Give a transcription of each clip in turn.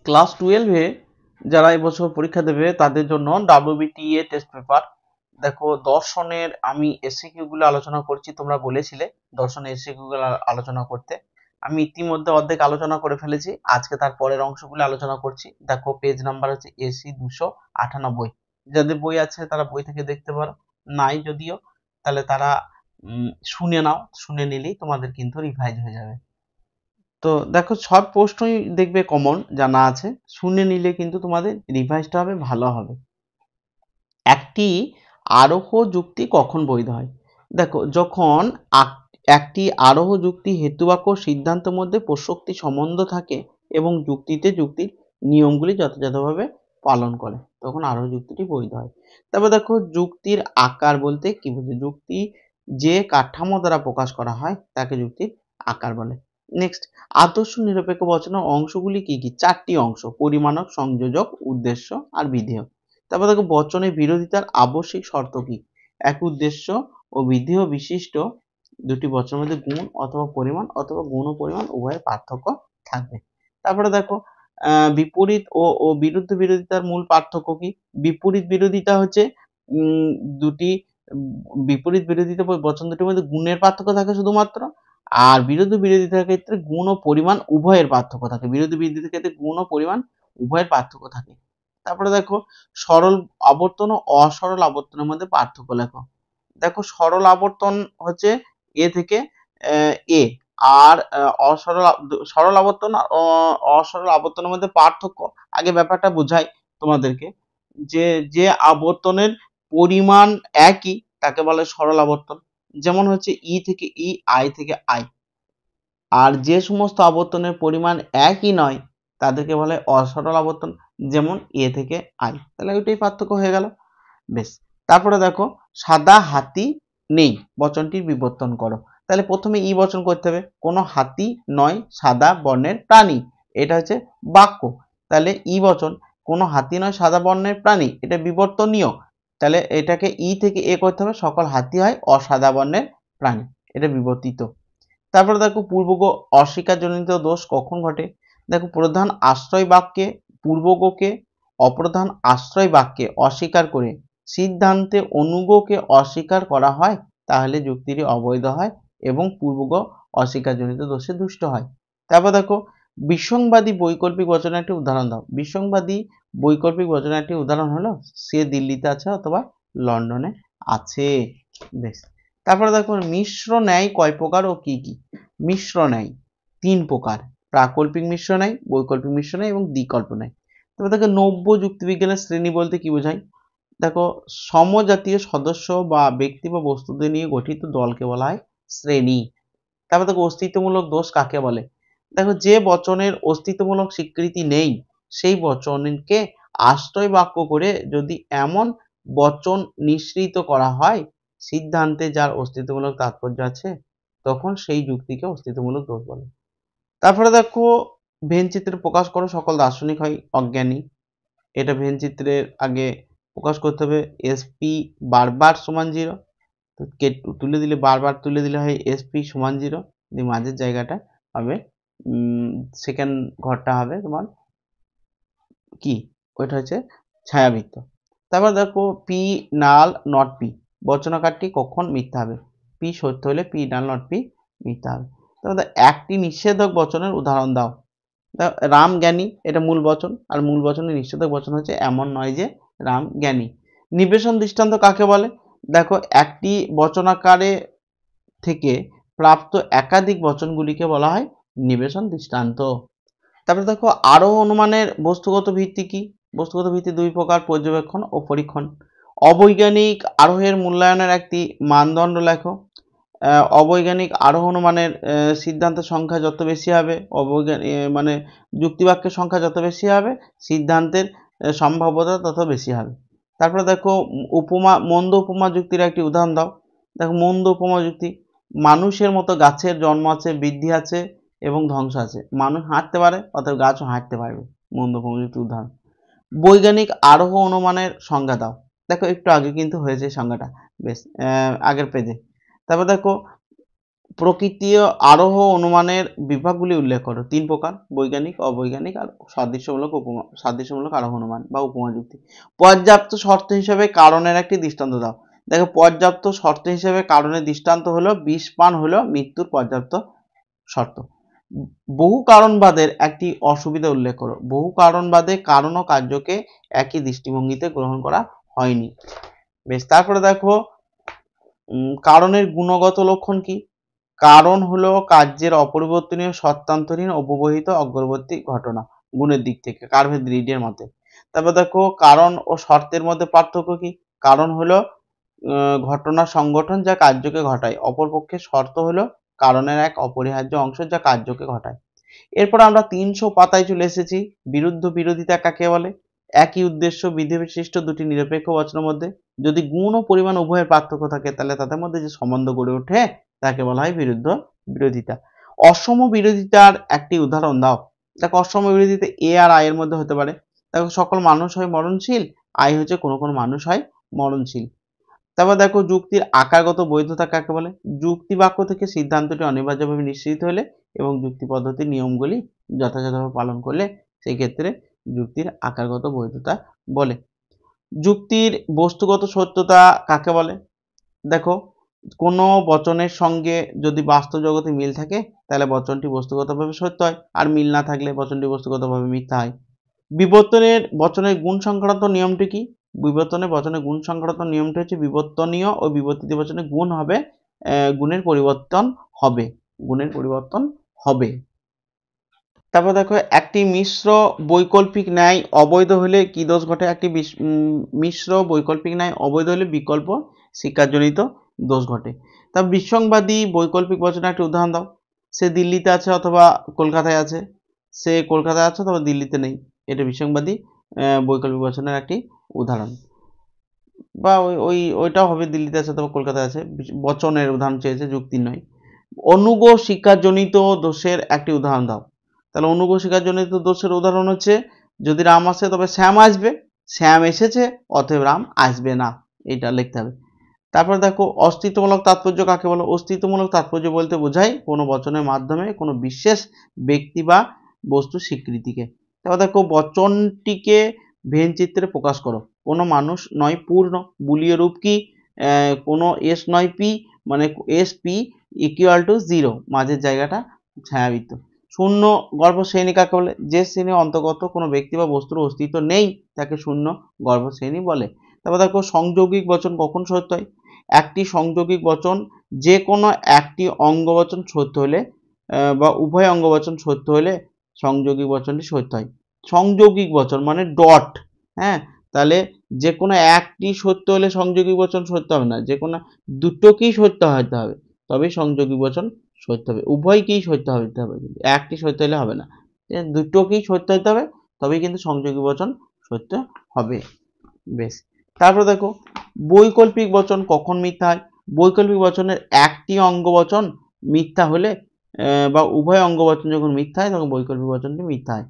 Class 12-এ যারা এবছর পরীক্ষা দেবে তাদের জন্য WBTA টেস্ট পেপার। দেখো দর্শনের আমি এসিকিউ গুলো আলোচনা করছি, তোমরা বলেছিলে দর্শনের এসিকিউ গুলো আলোচনা করতে। আমি ইতিমধ্যে অর্ধেক আলোচনা করে ফেলেছি, আজকে তার পরের অংশগুলো আলোচনা করছি। দেখো পেজ নাম্বার হচ্ছে AC 298। যাদের বই আছে তারা বই থেকে দেখতে পারো, নাই যদিও তাহলে তারা শুনে নাও, শুনে নিলেই তোমাদের কিন্তু রিভাইজ হয়ে যাবে। তো দেখো সব প্রশ্নই দেখবে কমন জানা আছে, শুনে নিলে কিন্তু তোমাদের রিভাইজটা হবে, ভালো হবে। একটি আরোহ যুক্তি কখন বৈধ হয়? দেখো যখন একটি আরোহ যুক্তি হেতুবাক্য সিদ্ধান্তের মধ্যে প্রসক্তি সম্বন্ধ থাকে এবং যুক্তিতে যুক্তির নিয়মগুলি যথাযথভাবে পালন করে, তখন আরোহ যুক্তিটি বৈধ হয়। তারপর দেখো যুক্তির আকার বলতে কি বোঝে? যুক্তি যে কাঠামো দ্বারা প্রকাশ করা হয় তাকে যুক্তির আকার বলে। নেক্সট, আদর্শ নিরপেক্ষ বচনের অংশগুলি কি কি? 4টি অংশ: পরিমাণক, সংযোজক, উদ্দেশ্য আর বিধেয়। তারপর দেখো বচনের বিরোধিতার আবশ্যিক শর্ত কি? এক উদ্দেশ্য ও বিধেয় বিশিষ্ট দুটি বচনের মধ্যে গুণ অথবা পরিমাণ অথবা গুণ ও পরিমাণ উভয়ের পার্থক্য থাকবে। তারপরে দেখো বিপরীত ও বিরুদ্ধ বিরোধিতার মূল পার্থক্য কি? বিপরীত বিরোধিতা হচ্ছে দুটি বিপরীত বিরোধিতা বচন দুটির মধ্যে গুণের পার্থক্য থাকে শুধুমাত্র, আর বিরোধ বিরোধিতার ক্ষেত্রে গুণ ও পরিমাণ উভয়ের পার্থক্য থাকে। বিরোধ বিরোধিতার ক্ষেত্রে গুণ ও পরিমাণ উভয়ের পার্থক্য থাকে। তারপরে দেখো সরল আবর্তন ও অসরল আবর্তনের মধ্যে পার্থক্য লেখো। দেখো সরল আবর্তন হচ্ছে এ থেকে এ, আর সরল আবর্তন আর অসরল আবর্তনের মধ্যে পার্থক্য আগে ব্যাপারটা বোঝাই তোমাদেরকে, যে যে আবর্তনের পরিমাণ একই তাকে বলে সরল আবর্তন, যেমন হচ্ছে ই থেকে ই, আই থেকে আই। আর যে সমস্ত আবর্তনের পরিমাণ একই নয় তাদেরকে বলে অসরল আবর্তন, যেমন এ থেকে আই। তাহলে ওইটাই পার্থক্য হয়ে গেল। বেশ, তারপরে দেখো সাদা হাতি নেই বচনটির বিবর্তন করো। তাহলে প্রথমে ই বচন করতে হবে, কোনো হাতি নয় সাদা বর্ণের প্রাণী, এটা হচ্ছে বাক্য। তাহলে ই বচন কোনো হাতি নয় সাদা বর্ণের প্রাণী, এটা বিবর্তনীয়। তাহলে এটাকে ই থেকে এ করতে হবে, সকল হাতি হয় অসাদা বর্ণের প্রাণী, এটা বিবর্তিত। তারপরে দেখো পূর্বগ অস্বীকারজনিত দোষ কখন ঘটে? দেখো প্রধান আশ্রয় বাক্যে পূর্বগকে অপ্রধান আশ্রয় বাক্যে অস্বীকার করে সিদ্ধান্তে অনুগকে অস্বীকার করা হয়, তাহলে যুক্তিটি অবৈধ হয় এবং পূর্বগ অস্বীকারজনিত দোষে দুষ্ট হয়। তারপর দেখো বিসংবাদী বৈকল্পিক বচনের একটি উদাহরণ দাও। বিসংবাদী বৈকল্পিক বচনের একটি উদাহরণ হলো সে দিল্লিতে আছে অথবা লন্ডনে আছে। বেশ, তারপরে দেখো মিশ্র ন্যায় কয় প্রকার ও কি কি? মিশ্র ন্যায় 3 প্রকার: প্রাকল্পিক মিশ্র ন্যায়, বৈকল্পিক মিশ্র ন্যায় এবং দ্বিকল্প ন্যায়। তবে দেখো নব্য যুক্তিবিজ্ঞানের শ্রেণী বলতে কি বোঝায়? দেখো সমজাতীয় সদস্য বা ব্যক্তি বা বস্তুদের নিয়ে গঠিত দলকে বলা হয় শ্রেণী। তারপর দেখো অস্তিত্বমূলক দোষ কাকে বলে? দেখো যে বচনের অস্তিত্বমূলক স্বীকৃতি নেই সেই বচনকে আশ্রয় বাক্য করে যদি এমন বচন নিঃসৃত করা হয় সিদ্ধান্তে যার অস্তিত্বমূলক তাৎপর্য আছে, তখন সেই যুক্তিকে অস্তিত্বমূলক দোষ বলে। তারপরে দেখো ভেনচিত্রে প্রকাশ করো সকল দার্শনিক হয় অজ্ঞানী। এটা ভেনচিত্রের আগে প্রকাশ করতে হবে SP বারবার সমান 0, তো তুলে দিলে বারবার তুলে দিলে হয় SP সমান 0, দিয়ে মাঝের জায়গাটা হবে সেকেন্ড ঘরটা হবে তোমার কি, ওইটা হচ্ছে ছায়াবৃত্ত। তারপর দেখো পি নাল নট পি বচনাকারটি কখন মিথ্যা হবে? পি সত্য হলে পি নাল নট পি মিথ্যা হবে। তারপর একটি নিষেধক বচনের উদাহরণ দাও। রাম জ্ঞানী এটা মূল বচন, আর মূল বচনের নিষেধক বচন হচ্ছে এমন নয় যে রাম জ্ঞানী। নিবেশন দৃষ্টান্ত কাকে বলে? দেখো একটি বচনাকারে থেকে প্রাপ্ত একাধিক বচনগুলিকে বলা হয় নিবেশন দৃষ্টান্ত। তারপরে দেখো আরোহ অনুমানের বস্তুগত ভিত্তি কি? বস্তুগত ভিত্তি 2 প্রকার: পর্যবেক্ষণ ও পরীক্ষণ। অবৈজ্ঞানিক আরোহের মূল্যায়নের একটি মানদণ্ড লেখো। অবৈজ্ঞানিক আরোহ অনুমানের সিদ্ধান্তের সংখ্যা যত বেশি হবে, মানে যুক্তিবাক্যের সংখ্যা যত বেশি হবে, সিদ্ধান্তের সম্ভাব্যতা তত বেশি হবে। তারপরে দেখো উপমা মন্দ উপমা যুক্তির একটি উদাহরণ দাও। দেখো মন্দ উপমা যুক্তি: মানুষের মতো গাছের জন্ম আছে, বৃদ্ধি আছে এবং ধ্বংস আছে। মানুষ হাঁটতে পারে অতএব গাছও হাঁটতে পারবে। মন্দ উপমা যুক্তির উদাহরণ। বৈজ্ঞানিক আরোহ অনুমানের সংজ্ঞা দাও। দেখো একটু আগে কিন্তু হয়েছে সংজ্ঞাটা, বেশ আগের পেজে। তারপর দেখো প্রকৃতীয় আরোহ অনুমানের বিভাগগুলি উল্লেখ করো। 3 প্রকার: বৈজ্ঞানিক, অবৈজ্ঞানিক আর সাদৃশ্যমূলক আরোহ অনুমান বা উপমা যুক্তি। পর্যাপ্ত শর্ত হিসেবে কারণের একটি দৃষ্টান্ত দাও। দেখো, পর্যাপ্ত শর্ত হিসেবে কারণের দৃষ্টান্ত হলো বিষ পান হলো মৃত্যুর পর্যাপ্ত শর্ত। বহু কারণবাদের একটি অসুবিধা উল্লেখ করো। বহু কারণবাদে কারণ ও কার্যকে একই দৃষ্টিভঙ্গিতে গ্রহণ করা হয়নি। বেশ, তারপরে দেখো কারণের গুণগত লক্ষণ কি? কারণ হলো কার্যের অপরিবর্তনীয় সত্তান্তরহীন অব্যবহিত অগ্রবর্তী ঘটনা গুণের দিক থেকে, কার্ভের রিডের মতে। তারপর দেখো কারণ ও শর্তের মধ্যে পার্থক্য কি? কারণ হলো ঘটনার সংগঠন যা কার্যকে ঘটায়, অপরপক্ষে শর্ত হলো কারণের এক অপরিহার্য অংশ যা কার্যকে ঘটায়। এরপর আমরা 300 পাতায় চলে এসেছি। বিরোধিতা কাকে বলে? একই উদ্দেশ্য বিধিবিশিষ্ট দুটি নিরপেক্ষ বচনের মধ্যে যদি গুণ ও পরিমাণ উভয়ের পার্থক্য থাকে, তাহলে তাদের মধ্যে যে সম্বন্ধ গড়ে ওঠে তাকে বলা হয় বিরোধিতা। অসম বিরোধিতার একটি উদাহরণ দাও। দেখো, অসম বিরোধিতা এ আর আই এর মধ্যে হতে পারে। দেখো, সকল মানুষ হয় মরণশীল, আই হচ্ছে কোনো কোনো মানুষ হয় মরণশীল। তারপর দেখো যুক্তির আকারগত বৈধতা কাকে বলে? যুক্তি বাক্য থেকে সিদ্ধান্তটি অনিবার্যভাবে নিশ্চিত হলে এবং যুক্তি পদ্ধতির নিয়মগুলি যথাযথভাবে পালন করলে সেই ক্ষেত্রে যুক্তির আকারগত বৈধতা বলে। যুক্তির বস্তুগত সত্যতা কাকে বলে? দেখো, কোনো বচনের সঙ্গে যদি বাস্তব জগতে মিল থাকে তাহলে বচনটি বস্তুগতভাবে সত্য হয়, আর মিল না থাকলে বচনটি বস্তুগতভাবে মিথ্যা হয়। বিবর্তনের বচনের গুণ সংক্রান্ত নিয়মটি কি? বিবর্তনের বচনের গুণ সংক্রান্ত নিয়মটি হচ্ছে বিবর্তনীয় ও বিবর্তিত বচনের গুণ হবে গুণের পরিবর্তন হবে। তারপর দেখো, একটি মিশ্র বৈকল্পিক ন্যায় অবৈধ হলে কি দোষ ঘটে? একটি মিশ্র বৈকল্পিক ন্যায় অবৈধ হলে বিকল্প শিক্ষাজনিত দোষ ঘটে। তারপর বিসংবাদী বৈকল্পিক বচনের একটি উদাহরণ দাও। সে দিল্লিতে আছে অথবা কলকাতায় আছে। সে কলকাতায় আছে অথবা দিল্লিতে নেই। এটা বিসংবাদী বৈকল্পিক বচনের একটি উদাহরণ, বা ওইটাও হবে দিল্লিতে আছে অথবা কলকাতায় আছে, বচনের উদাহরণ চেয়েছে, যুক্তি নয়। অনুগ শিক্ষাজনিত দোষের একটি উদাহরণ দাও। তাহলে অনুগ শিক্ষাজনিত দোষের উদাহরণ হচ্ছে যদি রাম আসে তবে শ্যাম আসবে, শ্যাম এসেছে অতএব রাম আসবে না, এটা লিখতে হবে। তারপর দেখো অস্তিত্বমূলক তাৎপর্য কাকে বলে? অস্তিত্বমূলক তাৎপর্য বলতে বোঝায় কোনো বচনের মাধ্যমে কোনো বিশেষ ব্যক্তি বা বস্তু স্বীকৃতিকে। তারপর দেখো বচনটিকে ভেনচিত্রে প্রকাশ করো। কোনো মানুষ নয় পূর্ণ, বুলীয় রূপ কি? কোনো এস নয় পি, মানে এস পি ইকুয়াল টু 0, মাঝের জায়গাটা ছায়াবৃত্ত। শূন্য গর্ভ শ্রেণী কাকে বলে? যে শ্রেণীর অন্তর্গত কোনো ব্যক্তি বা বস্তুর অস্তিত্ব নেই তাকে শূন্য গর্ভ শ্রেণী বলে। তারপর দেখো সংযৌগিক বচন কখন সত্য হয়? একটি সংযৌগিক বচন যে কোনো একটি অঙ্গবচন সত্য হলে বা উভয় অঙ্গবচন সত্য হলে সংযৌগিক বচনটি সত্য হয়। সংযৌগিক বচন মানে ডট, হ্যাঁ, তাহলে যে কোনো একটি সত্য হলে সংযৌগিক বচন সত্য হবে না, যে কোনো দুটোকেই সত্য হতে হবে তবেই সংযৌগিক বচন সত্য হবে। উভয়কেই সত্য হতে হবে, কিন্তু একটি সত্য হলে হবে না, দুটোকেই সত্য হতে হবে তবেই কিন্তু সংযৌগিক বচন সত্য হবে। বেশ, তারপর দেখো বৈকল্পিক বচন কখন মিথ্যা হয়? বৈকল্পিক বচনের একটি অঙ্গবচন মিথ্যা হলে বা উভয় অঙ্গবচন যখন মিথ্যা হয় তখন বৈকল্পিক বচনটি মিথ্যা হয়।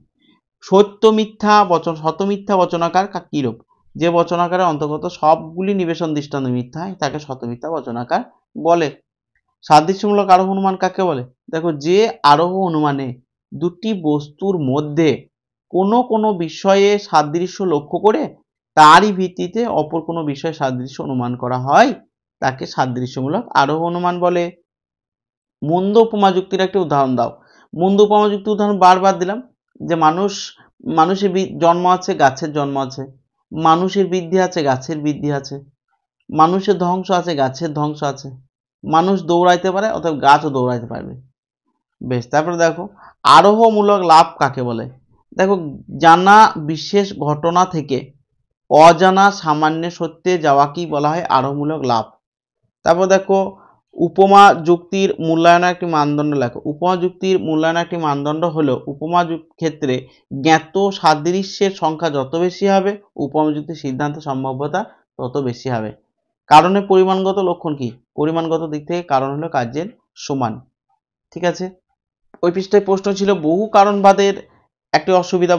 সত্য মিথ্যা বচন, শত মিথ্যা বচনাকার কিরূপ? যে বচনাকারের অন্তর্গত সবগুলি নিবেশন দৃষ্টান্ত মিথ্যা হয় তাকে শত মিথ্যা বচনাকার বলে। সাদৃশ্যমূলক আরোহ অনুমান কাকে বলে? দেখো, যে আরোহ অনুমানে দুটি বস্তুর মধ্যে কোনো কোনো বিষয়ে সাদৃশ্য লক্ষ্য করে তারই ভিত্তিতে অপর কোনো বিষয়ে সাদৃশ্য অনুমান করা হয় তাকে সাদৃশ্যমূলক আরোহ অনুমান বলে। মন্দ উপমা যুক্তির একটা উদাহরণ দাও। মন্দ উপমা যুক্তির উদাহরণ বারবার দিলাম, যে মানুষের জন্ম আছে, গাছের জন্ম আছে, মানুষের বৃদ্ধি আছে, গাছের বৃদ্ধি আছে, মানুষের ধ্বংস আছে, গাছের ধ্বংস আছে, মানুষ দৌড়াইতে পারে অথবা গাছও দৌড়াইতে পারবে। বেশ, তারপরে দেখো আরোহমূলক লাভ কাকে বলে? দেখো, জানা বিশেষ ঘটনা থেকে অজানা সামান্য সত্যে যাওয়াকেই বলা হয় আরোহমূলক লাভ। তারপর দেখো উপমা যুক্তির মূল্যায়নের একটি মানদণ্ড লেখো। উপমা যুক্তির মূল্যায়নের একটি মানদণ্ড হলো উপমা ক্ষেত্রে জ্ঞাত সাদৃশ্যের সংখ্যা যত বেশি হবে উপমা যুক্তির সিদ্ধান্ত সম্ভাব্যতা তত বেশি হবে। কারণের পরিমাণগত লক্ষণ কি? পরিমাণগত দিক থেকে কারণ হলো কার্যের সমান। ঠিক আছে, ওই পৃষ্ঠায় প্রশ্ন ছিল বহু কারণবাদের একটি অসুবিধা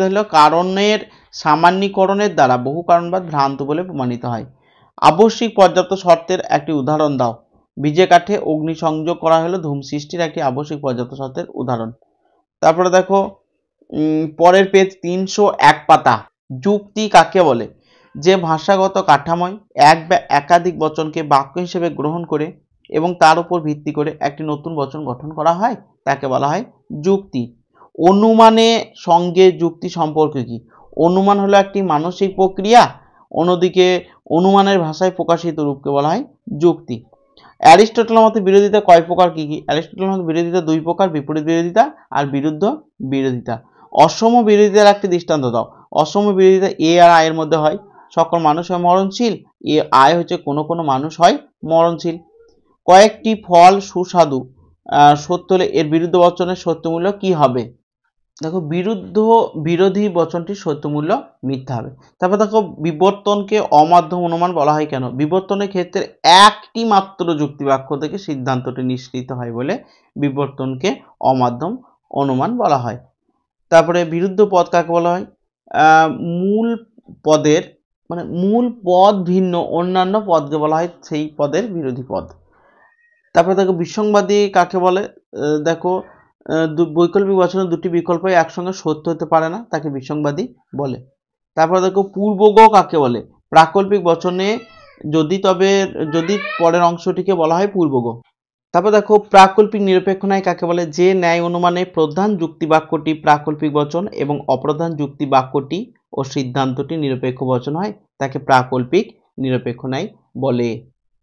হলো কারণের সামান্যীকরণের দ্বারা বহু কারণবাদ ভ্রান্ত বলে প্রমাণিত হয়। আবশ্যিক পর্যাপ্ত শর্তের একটি উদাহরণ দাও। ভিজে কাঠে অগ্নিসংযোগ করা হলো ধূম সৃষ্টির একটি আবশ্যিক পর্যাপ্ত শর্তের উদাহরণ। তারপরে দেখো পরের পেজ 301 পাতা। যুক্তি কাকে বলে? যে ভাষাগত কাঠামোয় এক বা একাধিক বচনকে বাক্য হিসেবে গ্রহণ করে এবং তার উপর ভিত্তি করে একটি নতুন বচন গঠন করা হয় তাকে বলা হয় যুক্তি। অনুমানের সঙ্গে যুক্তি সম্পর্ক কি? অনুমান হলো একটি মানসিক প্রক্রিয়া, অন্যদিকে অনুমানের ভাষায় প্রকাশিত রূপকে বলা হয় যুক্তি। অ্যারিস্টটলের মতে বিরোধিতা কয় প্রকার কি কি? অ্যারিস্টটলের মতে বিরোধিতা দুই প্রকার, বিপরীত বিরোধিতা আর বিরুদ্ধ বিরোধিতা। অসম বিরোধিতার একটি দৃষ্টান্ত দাও। অসম বিরোধিতা এ আর আয়ের মধ্যে হয়। সকল মানুষ হয় মরণশীল, এ আয় হচ্ছে কোনো কোনো মানুষ হয় মরণশীল। কয়েকটি ফল সুস্বাদু সত্য হলে এর বিরুদ্ধ বচনের সত্যমূল্য কি হবে? দেখো বিরোধী বচনটির সত্যমূল্য মিথ্যা হবে। তারপর দেখো বিবর্তনকে অমাধ্যম অনুমান বলা হয় কেন? বিবর্তনের ক্ষেত্রে একটি মাত্র যুক্তিবাক্য থেকে সিদ্ধান্তটি নিশ্চিত হয় বলে বিবর্তনকে অমাধ্যম অনুমান বলা হয়। তারপরে বিরুদ্ধ পদ কাকে বলা হয়? মূল পদের মানে মূল পদ ভিন্ন অন্যান্য পদকে বলা হয় সেই পদের বিরোধী পদ। তারপরে দেখো বিসংবাদী কাকে বলে? দেখো বৈকল্পিক বচনের দুটি বিকল্প একসঙ্গে সত্য হতে পারে না, তাকে বিসংবাদী বলে। তারপরে দেখো পূর্বগ কাকে বলে? প্রাকল্পিক বচনে যদি পরের অংশটিকে বলা হয় পূর্বগ। তারপর দেখো প্রাকল্পিক নিরপেক্ষ ন্যায় কাকে বলে? যে ন্যায় অনুমানে প্রধান যুক্তি বাক্যটি প্রাকল্পিক বচন এবং অপ্রধান যুক্তি বাক্যটি ও সিদ্ধান্তটি নিরপেক্ষ বচন হয় তাকে প্রাকল্পিক নিরপেক্ষ ন্যায় বলে।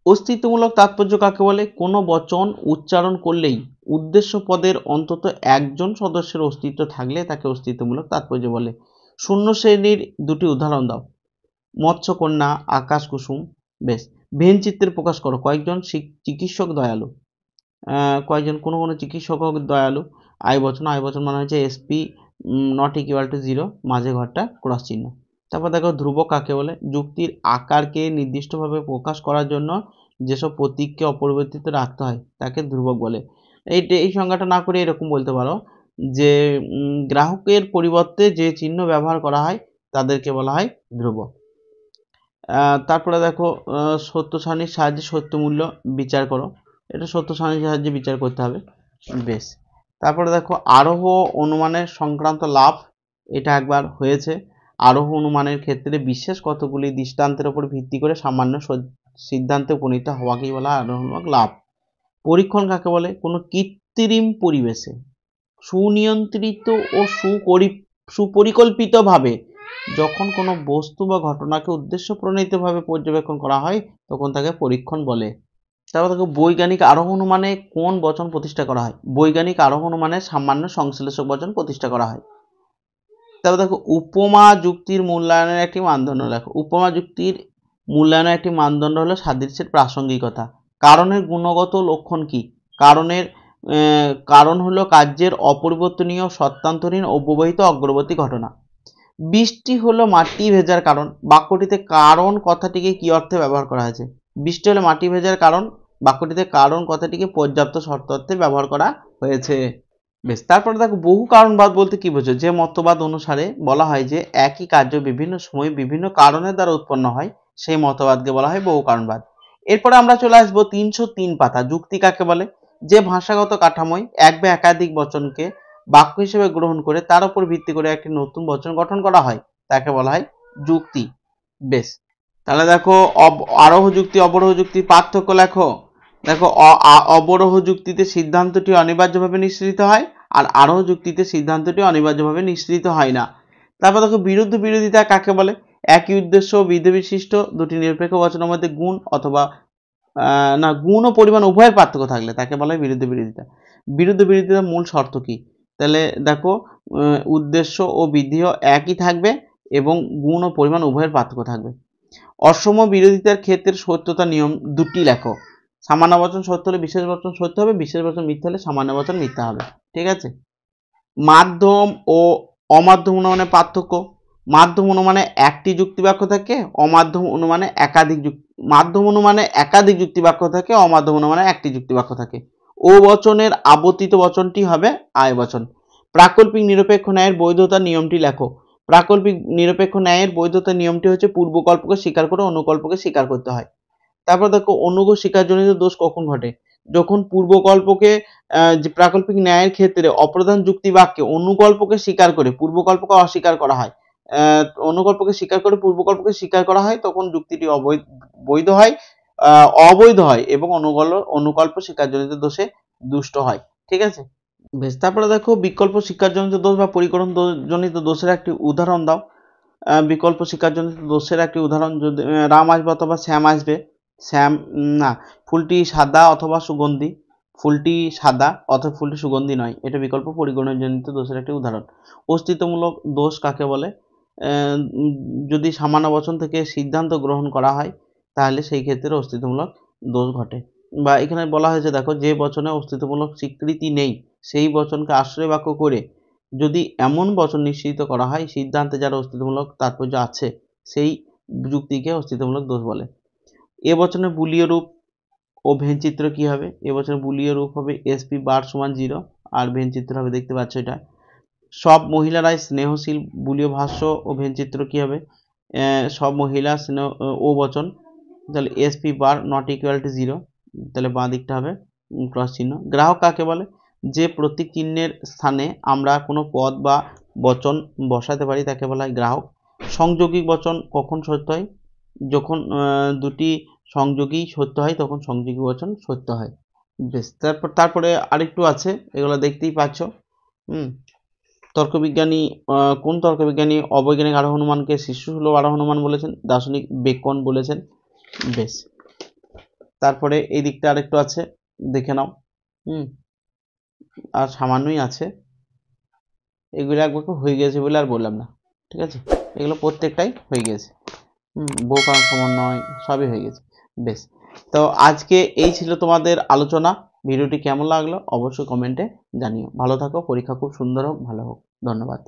অস্তিত্বমূলক তাৎপর্য কাকে বলে? কোনো বচন উচ্চারণ করলেই উদ্দেশ্য পদের অন্তত একজন সদস্যের অস্তিত্ব থাকলে তাকে অস্তিত্বমূলক তাৎপর্য বলে। শূন্য শ্রেণীর দুটি উদাহরণ দাও। মৎস্যকন্যা, আকাশ কুসুম। বেশ। ভেন চিত্রের প্রকাশ করো। কয়েকজন চিকিৎসক দয়ালু। কয়েকজন কোনো কোনো চিকিৎসক দয়ালু। আই বচন মানে হচ্ছে এসপি নট ইকুয়াল টু 0, মাঝে ঘরটা ক্রস চিহ্ন। তারপর দেখো ধ্রুবক কাকে বলে? যুক্তির আকারকে নির্দিষ্টভাবে প্রকাশ করার জন্য যেসব প্রতীককে অপরিবর্তিত রাখতে হয় তাকে ধ্রুবক বলে। এই সংজ্ঞাটা না করে এরকম বলতে পারো যে গ্রাহকের পরিবর্তে যে চিহ্ন ব্যবহার করা হয় তাদেরকে বলা হয় ধ্রুবক। তারপরে দেখো সত্য সারণীর সাহায্যে সত্য মূল্য বিচার করো। এটা সত্য সারণীর সাহায্যে বিচার করতে হবে। বেশ। তারপরে দেখো আরোহ অনুমানের সংক্রান্ত লাভ, এটা একবার হয়েছে। আরোহ অনুমানের ক্ষেত্রে বিশেষ কতগুলি দৃষ্টান্তের উপর ভিত্তি করে সামান্য সিদ্ধান্তে উপনীত হওয়াকেই বলা আরোহমূলক লাভ। পরীক্ষণ কাকে বলে? কোনো কৃত্রিম পরিবেশে সুনিয়ন্ত্রিত ও সুপরিকল্পিতভাবে যখন কোনো বস্তু বা ঘটনাকে উদ্দেশ্য প্রণীতভাবে পর্যবেক্ষণ করা হয় তখন তাকে পরীক্ষণ বলে। তারপর দেখো বৈজ্ঞানিক আরোহ অনুমানে কোন বচন প্রতিষ্ঠা করা হয়? বৈজ্ঞানিক আরোহ অনুমানে সামান্য সংশ্লেষক বচন প্রতিষ্ঠা করা হয়। তারপর দেখো উপমা যুক্তির মূল্যায়নের একটি মানদণ্ড লেখো। উপমা যুক্তির মূল্যায়নের একটি মানদণ্ড হলো সাদৃশ্যের প্রাসঙ্গিকতা। কারণের গুণগত লক্ষণ কি? কারণ হলো কার্যের অপরিবর্তনীয় সত্যান্তরীণ অব্যবহিত অগ্রবর্তী ঘটনা। বৃষ্টি হলো মাটি ভেজার কারণ। বাক্যটিতে কারণ কথাটিকে কি অর্থে ব্যবহার করা হয়েছে? বৃষ্টি হলো মাটি ভেজার কারণ, বাক্যটিতে কারণ কথাটিকে পর্যাপ্ত শর্ত অর্থে ব্যবহার করা হয়েছে। বেশ। তারপরে দেখো বহু কারণবাদ বলতে কি বোঝো? যে মতবাদ অনুসারে বলা হয় যে একই কার্য বিভিন্ন সময় বিভিন্ন কারণের দ্বারা উৎপন্ন হয় সেই মতবাদকে বলা হয় বহু কারণবাদ। এরপরে আমরা চলে আসবো 303 পাতা। যুক্তি কাকে বলে? যে ভাষাগত কাঠামোয় এক বা একাধিক বচনকে বাক্য হিসেবে গ্রহণ করে তার উপর ভিত্তি করে একটি নতুন বচন গঠন করা হয় তাকে বলা হয় যুক্তি। বেশ। তাহলে দেখো আরোহ যুক্তি অবরোহ যুক্তির পার্থক্য লেখো। দেখো অবরোহ যুক্তিতে সিদ্ধান্তটি অনিবার্যভাবে নিঃসৃত হয় আর আরোহ যুক্তিতে সিদ্ধান্তটি অনিবার্যভাবে নিঃসৃত হয় না। তারপর দেখো বিরুদ্ধ বিরোধিতা কাকে বলে? একই উদ্দেশ্য বিধি বিশিষ্ট দুটি নিরপেক্ষ বচনের মধ্যে গুণ অথবা গুণ ও পরিমাণ উভয়ের পার্থক্য থাকলে তাকে বলা হয় বিরুদ্ধ বিরোধিতা। বিরুদ্ধ বিরোধিতার মূল শর্ত কি? তাহলে দেখো উদ্দেশ্য ও বিধিও একই থাকবে এবং গুণ ও পরিমাণ উভয়ের পার্থক্য থাকবে। অসম বিরোধিতার ক্ষেত্রে সত্যতা নিয়ম দুটি লেখো। সামান্য বচন সত্য হলে বিশেষ বচন সত্য হবে, বিশেষ বচন মিথ্যা হলে সামান্য বচন মিথ্যা হবে। ঠিক আছে। মাধ্যম ও অমাধ্যম অনুমানের পার্থক্য। মাধ্যম অনুমানে একটি যুক্তিবাক্য থাকে, অমাধ্যম অনুমানে মাধ্যম অনুমানে একাধিক যুক্তিবাক্য থাকে, অমাধ্যম অনুমানে একটি যুক্তিবাক্য থাকে। ও বচনের আবর্তিত বচনটি হবে আয় বচন। প্রাকল্পিক নিরপেক্ষ ন্যায়ের বৈধতা নিয়মটি লেখো। প্রাকল্পিক নিরপেক্ষ ন্যায়ের বৈধতা নিয়মটি হচ্ছে পূর্বকল্পকে স্বীকার করে অনুকল্পকে স্বীকার করতে হয়। তারপর দেখো অনুগ শিকারজনিত দোষ কখন ঘটে? যখন পূর্বকল্পকে যে প্রাকল্পিক ন্যায়ের ক্ষেত্রে অপ্রধান যুক্তি বাক্যে অনুকল্পকে স্বীকার করে পূর্বকল্পকে অস্বীকার করা হয়, অনুকল্পকে স্বীকার করে পূর্বকল্পকে স্বীকার করা হয়, তখন যুক্তিটি বৈধ হয়, অবৈধ হয় এবং অনুকল্প স্বীকারজনিত দোষে দুষ্ট হয়। ঠিক আছে, বেশ। তারপরে দেখো বিকল্প শিক্ষারজনিত দোষ বা পরিকরণ জনিত দোষের একটি উদাহরণ দাও। বিকল্প শিক্ষারজনিত দোষের একটি উদাহরণ, যদি রাম আসবে অথবা শ্যাম আসবে, শ্যাম না, ফুলটি সাদা অথবা সুগন্ধি, ফুলটি সাদা অথবা ফুলটি সুগন্ধি নয়, এটা বিকল্প পরিগণনজনিত দোষের একটি উদাহরণ। অস্তিত্বমূলক দোষ কাকে বলে? যদি সামান্য বচন থেকে সিদ্ধান্ত গ্রহণ করা হয় তাহলে সেই ক্ষেত্রে অস্তিত্বমূলক দোষ ঘটে। বা এখানে বলা হয়েছে দেখো, যে বচনে অস্তিত্বমূলক স্বীকৃতি নেই সেই বচনকে আশ্রয় বাক্য করে যদি এমন বচন নিশ্চিত করা হয় সিদ্ধান্তে যার অস্তিত্বমূলক তাৎপর্য আছে, সেই যুক্তিকে অস্তিত্বমূলক দোষ বলে। এ বচনে বুলীয় রূপ ও ভেনচিত্র কি হবে? এ বচনে বুলীয় রূপ হবে এসপি বার সমান 0, আর ভেনচিত্র হবে, দেখতে পাচ্ছ এটা, সব মহিলারাই স্নেহশীল। বুলীয় ভাষ্য ও ভেনচিত্র কি হবে? সব মহিলা স্নেহ ও বচন, তাহলে SP bar not equal to 0, তাহলে বাঁ দিকটা হবে ক্রস চিহ্ন। গ্রাহক কাকে বলে? যে প্রতীক চিহ্নের স্থানে আমরা কোনো পদ বা বচন বসাতে পারি তাকে বলা হয় গ্রাহক। সংযোগী বচন কখন সত্য হয়? যখন দুটি সংযোগী সত্য হয় তখন সংযোগী বচন সত্য হয়। বেশ, তারপরে আরেকটু আছে, এগুলো দেখতেই পাচ্ছ। তর্কবিজ্ঞানী, কোন তর্কবিজ্ঞানী অবৈজ্ঞানিক আরোহণমানকে শিশুসুলভ আরোহণমান বলেছেন? দার্শনিক বেকন বলেছেন। বেশ, তারপরে এই দিকটা আরেকটু আছে, দেখে নাও। আর সামান্যই আছে, এগুলো একবার হয়ে গেছে বলে আর বললাম না। ঠিক আছে, এগুলো প্রত্যেকটাই হয়ে গেছে। বহু কারণ সমন্বয় সবই হয়ে গেছে। বেশ, তো আজকে এই ছিল তোমাদের আলোচনা। ভিডিওটি কেমন লাগলো অবশ্যই কমেন্টে জানিও। ভালো থাকো, পরীক্ষা খুব সুন্দর হোক, ভালো হোক। ধন্যবাদ।